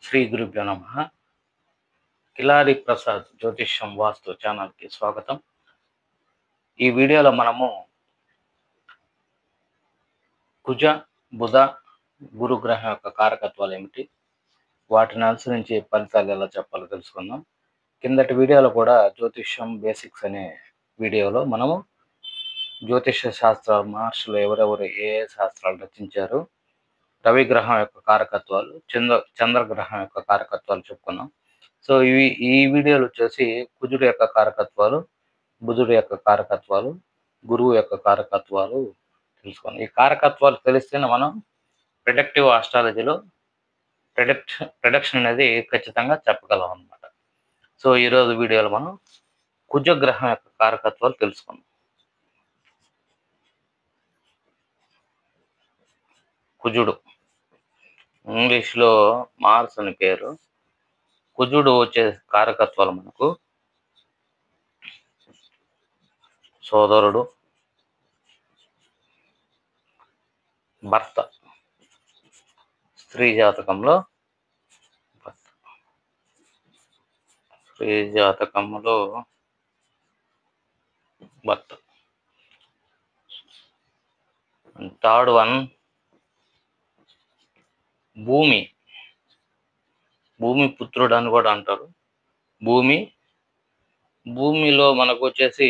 శ్రీ గురుభ్యో నమ. కిలారి ప్రసాద్ జ్యోతిష్యం వాస్తు ఛానల్కి స్వాగతం. ఈ వీడియోలో మనము కుజ, బుధ, గురు గ్రహం యొక్క కారకత్వాలు ఏమిటి, వాటిని అనుసరించి ఫలితాలు ఎలా చెప్పాలో తెలుసుకుందాం. కిందటి వీడియోలో కూడా జ్యోతిష్యం బేసిక్స్ అనే వీడియోలో మనము జ్యోతిష శాస్త్ర మహర్షులు ఎవరెవరు ఏ శాస్త్రాలు రచించారు, రవి గ్రహం యొక్క కారకత్వాలు, చంద్రగ్రహం యొక్క కారకత్వాలు చెప్పుకున్నాం. సో ఈ వీడియోలు వచ్చేసి కుజుడు యొక్క కారకత్వాలు, బుధుడు యొక్క కారకత్వాలు, గురువు యొక్క కారకత్వాలు తెలుసుకున్నాం. ఈ కారకత్వాలు తెలిస్తేనే మనం ప్రిడిక్టివ్ ఆస్ట్రాలజీలో ప్రిడిక్షన్ అనేది ఖచ్చితంగా చెప్పగలం అనమాట. సో ఈరోజు వీడియోలో మనం కుజగ్రహం యొక్క కారకత్వాలు తెలుసుకున్నాం. కుజుడు ఇంగ్లీష్లో మార్స్ అని పేరు. కుజుడు వచ్చే కారకత్వాలు మనకు సోదరుడు, భర్త, స్త్రీ జాతకంలో భర్త. థర్డ్ వన్ భూమి పుత్రుడు అని కూడా అంటారు. భూమిలో మనకు వచ్చేసి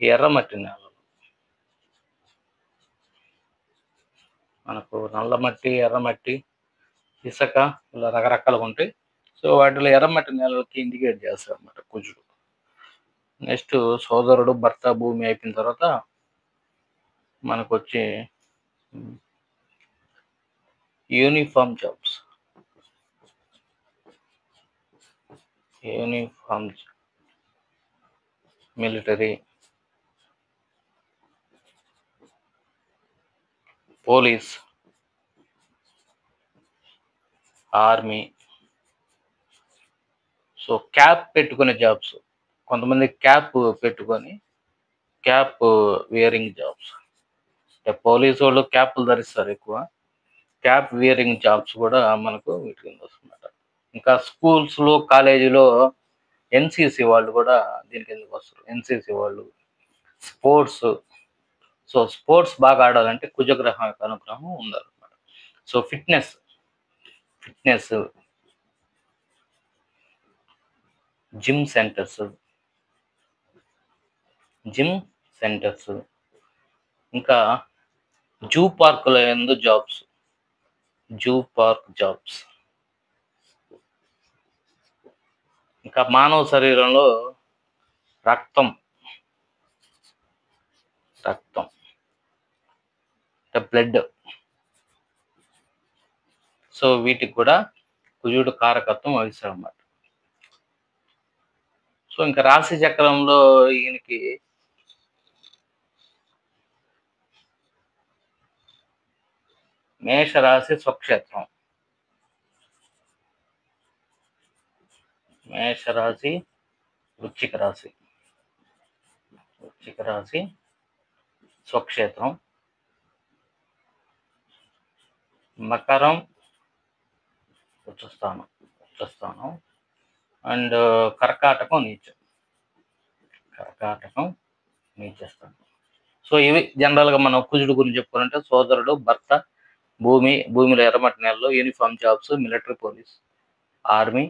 ఎర్రమట్టి నేలలు, మనకు నల్లమట్టి, ఎర్రమట్టి, ఇసుక ఇలా రకరకాలుగా ఉంటాయి. సో వాటిలో ఎర్రమట్టి నేలలకి ఇండికేట్ చేస్తారు అన్నమాట కుజుడు. నెక్స్ట్ సోదరుడు, భర్త, భూమి అయిపోయిన తర్వాత మనకు వచ్చి uniform jobs, military, police, army. So cap పెట్టుకునే జాబ్స్, కొంతమంది క్యాప్ పెట్టుకొని క్యాప్ వియరింగ్ జాబ్స్, అంటే పోలీసు వాళ్ళు క్యాప్లు ధరిస్తారు ఎక్కువ. క్యాప్ వియరింగ్ జాబ్స్ కూడా మనకు వీటి కింద వస్తుందన్నమాట. ఇంకా స్కూల్స్లో, కాలేజీలో ఎన్సిసి వాళ్ళు కూడా దీని కిందకి వస్తారు. ఎన్సిసి వాళ్ళు, స్పోర్ట్స్. సో స్పోర్ట్స్ బాగా ఆడాలంటే కుజగ్రహం యొక్క అనుగ్రహం ఉండాలన్నమాట. సో ఫిట్నెస్, జిమ్ సెంటర్స్, ఇంకా జూ పార్కుల యందు జాబ్స్, ఇంకా మానవ శరీరంలో రక్తం అంటే బ్లడ్. సో వీటికి కూడా కుజుడు కారకత్వం వహిస్తాడు అన్నమాట. సో ఇంకా రాశి చక్రంలో ఈయనకి మేషరాశి స్వక్షేత్రం, మేషరాశి, వృశ్చిక రాశి స్వక్షేత్రం, మకరం ఉచ్చస్థానం, అండ్ కర్కాటకం నీచస్థానం. సో ఇవి జనరల్గా మనం కుజుడు గురించి చెప్పుకోవాలంటే సోదరుడు, భర్త, భూమిలో ఎర్రమట్టి నేలలో, uniform jobs, military, police, army,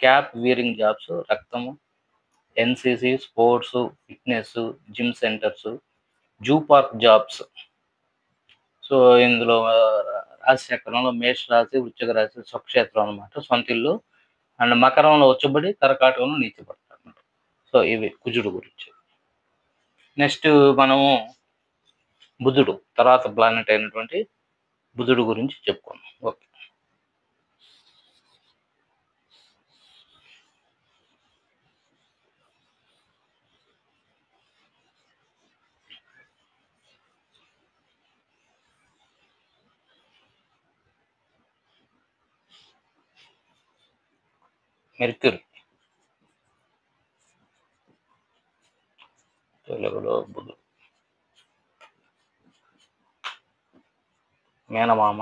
cap wearing jobs, రక్తము, NCC, sports, fitness, gym centres, zoo park jobs. So ఇందులో రాశి చక్రంలో మేష రాశి, వృశ్చిక రాశి స్వక్షేత్రం అనమాట, సొంత ఇల్లు. అండ్ మకరంలో వచ్చబడి, కర్కాటకంలో నీచపడతారు అనమాట. సో ఇవి కుజుడు గురించి. నెక్స్ట్ మనము బుధుడు, తర్వాత ప్లానెట్ అయినటువంటి బుధుడు గురించి చెప్పుకున్నాం. ఓకే. మెర్క్యూరీ, తెలుగులో బుధుడు, మేనమామ,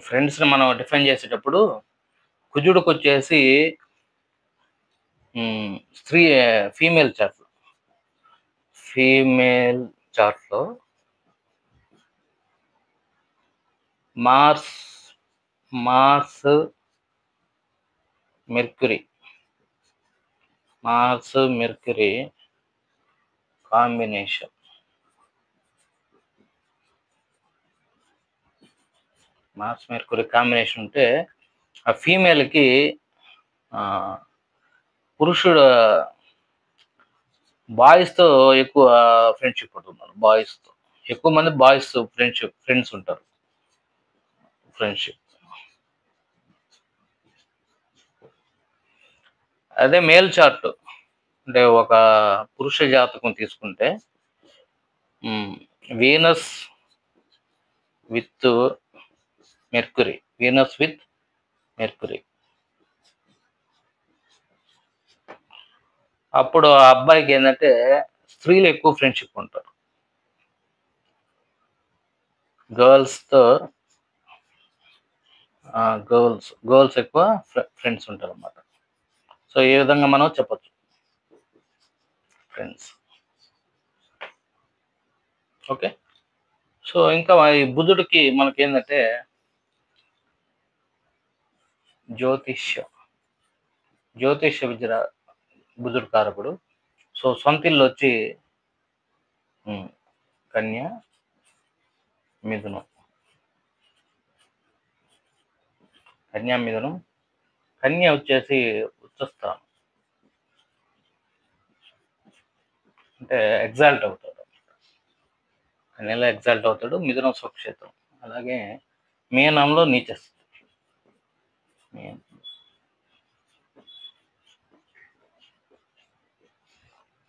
ఫ్రెండ్స్ని మనం డిఫైన్ చేసేటప్పుడు కుజుడికి వచ్చేసి స్త్రీ ఫీమేల్ చార్ట్లో Mars Mercury combination. Mars Mercury combination ఉంటే ఆ ఫీమేల్కి పురుషుడు బాయ్స్తో ఎక్కువ ఫ్రెండ్షిప్ ఉంటున్నారు. బాయ్స్తో ఎక్కువ మంది బాయ్స్ ఫ్రెండ్స్ ఉంటారు. అదే మేల్ చార్ట్ అంటే ఒక పురుష జాతకం తీసుకుంటే వీనస్ విత్ మెర్క్యూరీ అప్పుడు ఆ అబ్బాయికి ఏంటంటే స్త్రీలు ఎక్కువ ఫ్రెండ్షిప్ ఉంటారు. గర్ల్స్ ఎక్కువ ఫ్రెండ్స్ ఉంటారు అన్నమాట. సో ఈ విధంగా మనం చెప్పచ్చు ఫ్రెండ్స్. ఓకే. సో ఇంకా ఈ బుధుడికి మనకేంటంటే జ్యోతిష్య విద్య బుధుడు కారకుడు. సో సొంతిల్లు వచ్చి కన్య, మిథునం. కన్య వచ్చేసి ఉచ్చస్థానం, అంటే ఎగ్జాల్ట్ అవుతాడు. కన్యలో ఎగ్జాల్ట్ అవుతాడు. మిథునం స్వక్షేత్రం. అలాగే మీనంలో నీచస్థితి.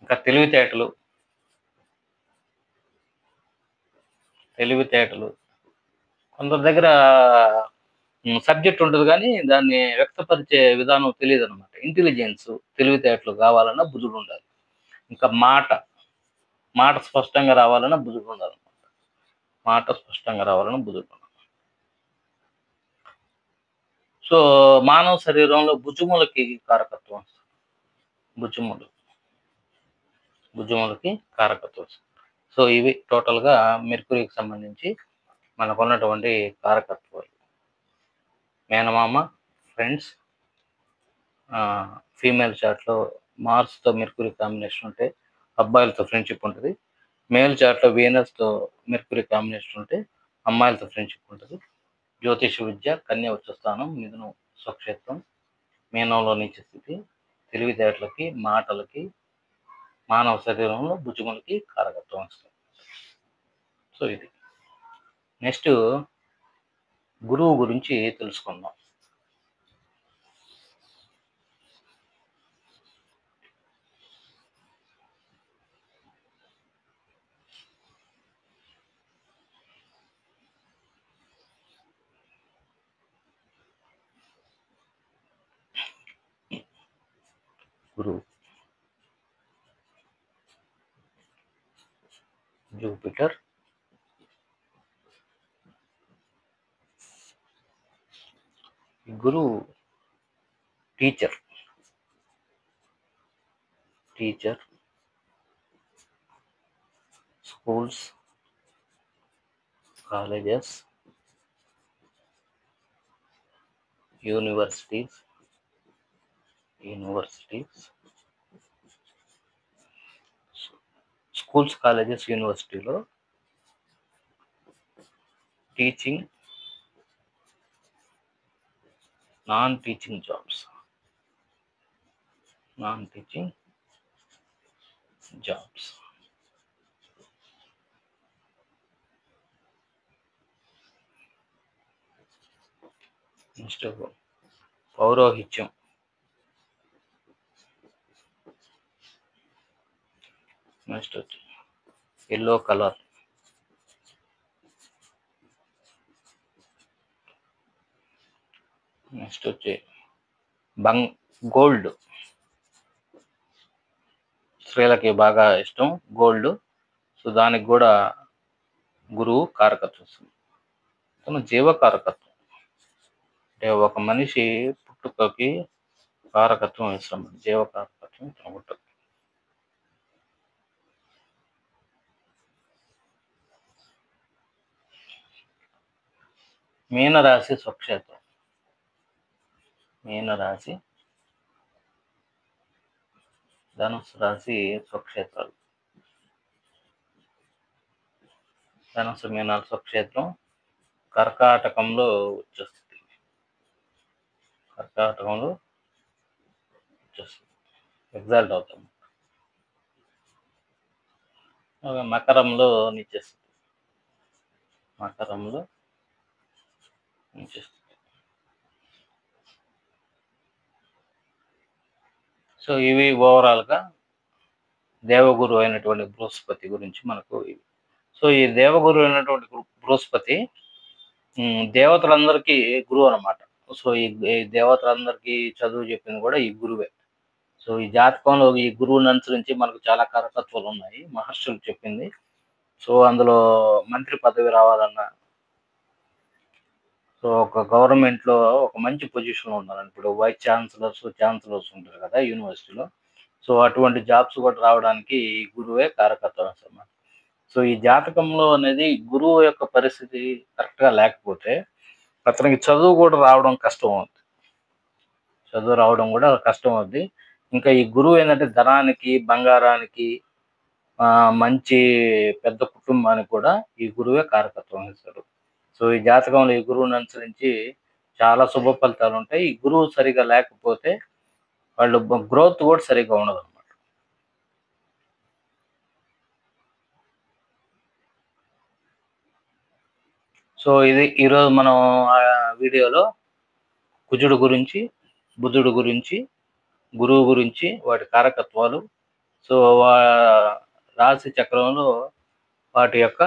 ఇంకా తెలివితేటలు కొందరి దగ్గర సబ్జెక్ట్ ఉంటుంది కానీ దాన్ని వ్యక్తపరిచే విధానం తెలియదు అనమాట. ఇంటెలిజెన్స్, తెలివితేటలు కావాలన్నా బుధుడు ఉండాలి. ఇంకా మాట స్పష్టంగా రావాలన్నా బుధుడు ఉండాలి. సో మానవ శరీరంలో భుజములకి కారకత్వం. సో ఇవి టోటల్గా మెర్క్యూరీకి సంబంధించి మనకున్నటువంటి కారకత్వాలు. మేనమామ, ఫ్రెండ్స్, ఫీమేల్ చార్ట్లో మార్స్తో మెర్క్యూరీ కాంబినేషన్ ఉంటే అబ్బాయిలతో ఫ్రెండ్షిప్ ఉంటుంది. మేల్ చార్ట్లో వీనస్తో మెర్క్యూరీ కాంబినేషన్ ఉంటే అమ్మాయిలతో ఫ్రెండ్షిప్ ఉంటుంది. జ్యోతిష విద్య కన్య ఉచ్చస్థానం, మిథునం స్వక్షేత్రం, మీనంలో నీచ స్థితి, తెలివితేటలకి, మాటలకి, మానవ శరీరంలో భుజములకి కారకత్వం వస్తుంది. సో ఇది. నెక్స్ట్ గురువు గురించి తెలుసుకుందాం. గురువు జూపిటర్, గురువు teacher, schools, colleges, universities, schools, colleges, యూనివర్సిటీలో teaching, non teaching jobs. Next పౌరోహిత్యం, నెక్స్ట్ వచ్చి ఎల్లో కలర్, నెక్స్ట్ వచ్చి గోల్డ్. స్త్రీలకి బాగా ఇష్టం గోల్డ్. సో దానికి కూడా గురువు కారకత్వం ఇస్తుంది. తను జీవకారకత్వం, అంటే ఒక మనిషి పుట్టుకకి కారకత్వం ఇస్తాం, జీవకారకత్వం ఇతను ఉంటుంది. మీనరాశి స్వక్షేత్రం, మీనరాశి, ధనుసు రాశి స్వక్షేత్రాలు. ధనుసు మీనాలు స్వక్షేత్రం కర్కాటకంలో వచ్చేస్తుంది, కర్కాటకంలో వచ్చేస్తుంది, ఎగ్జాల్ట్ అవుతాం. మకరంలో నిచ్చేస్తుంది, మకరంలో నిచ్చేస్తుంది. సో ఇవి ఓవరాల్గా దేవగురు అయినటువంటి బృహస్పతి గురించి మనకు ఇవి. సో ఈ దేవగురు అయినటువంటి బృహస్పతి దేవతలందరికీ గురువు అనమాట. సో ఈ దేవతలందరికీ చదువు చెప్పింది కూడా ఈ గురువే. సో ఈ జాతకంలో ఈ గురువుని అనుసరించి మనకు చాలా కారకత్వాలు ఉన్నాయి, మహర్షులు చెప్పింది. సో అందులో మంత్రి పదవి రావాలన్నా, సో ఒక గవర్నమెంట్లో ఒక మంచి పొజిషన్లో ఉండాలని, ఇప్పుడు వైస్ ఛాన్సలర్స్ ఉంటారు కదా యూనివర్సిటీలో, సో అటువంటి జాబ్స్ కూడా రావడానికి ఈ గురువే కారకత్వం అన్నమాట. సో ఈ జాతకంలో అనేది గురువు యొక్క పరిస్థితి కరెక్ట్గా లేకపోతే అతనికి చదువు కూడా రావడం కష్టం అవుతుంది, చదువు రావడం కూడా కష్టం అవుద్ది. ఇంకా ఈ గురువు ఏంటంటే ధనానికి, బంగారానికి, మంచి పెద్ద కుటుంబానికి కూడా ఈ గురువే కారకత్వం ఇస్తాడు. సో ఈ జాతకంలో ఈ గురువుని అనుసరించి చాలా శుభ ఫలితాలు ఉంటాయి. ఈ గురువు సరిగా లేకపోతే వాళ్ళు గ్రోత్ కూడా సరిగా ఉండదు అనమాట. సో ఇది ఈరోజు మనం వీడియోలో కుజుడు గురించి, బుధుడు గురించి, గురువు గురించి, వాటి కారకత్వాలు, సో రాశి చక్రంలో వాటి యొక్క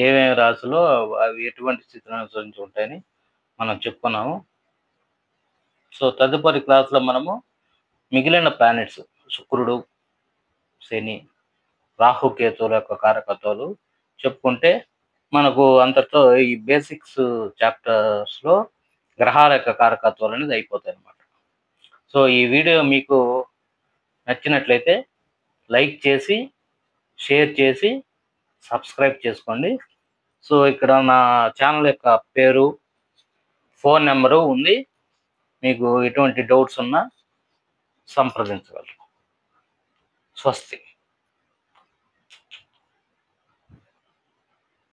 ఏమేమి రాశిలో అవి ఎటువంటి స్థితిని అనుసరించి ఉంటాయని మనం చెప్పుకున్నాము. సో తదుపరి క్లాస్లో మనము మిగిలిన ప్లానెట్స్, శుక్రుడు, శని, రాహుకేతువుల యొక్క కారకత్వాలు చెప్పుకుంటే మనకు అంతటితో ఈ బేసిక్స్ చాప్టర్స్లో గ్రహాల యొక్క కారకత్వాలు అనేది అయిపోతాయి అన్నమాట. సో ఈ వీడియో మీకు నచ్చినట్లయితే లైక్ చేసి, షేర్ చేసి, సబ్స్క్రైబ్ చేసుకోండి. సో ఇక్కడ నా ఛానల్ యొక్క పేరు, ఫోన్ నెంబరు ఉంది, మీకు ఎటువంటి డౌట్స్ ఉన్నా సంప్రదించగలరు. స్వస్తి.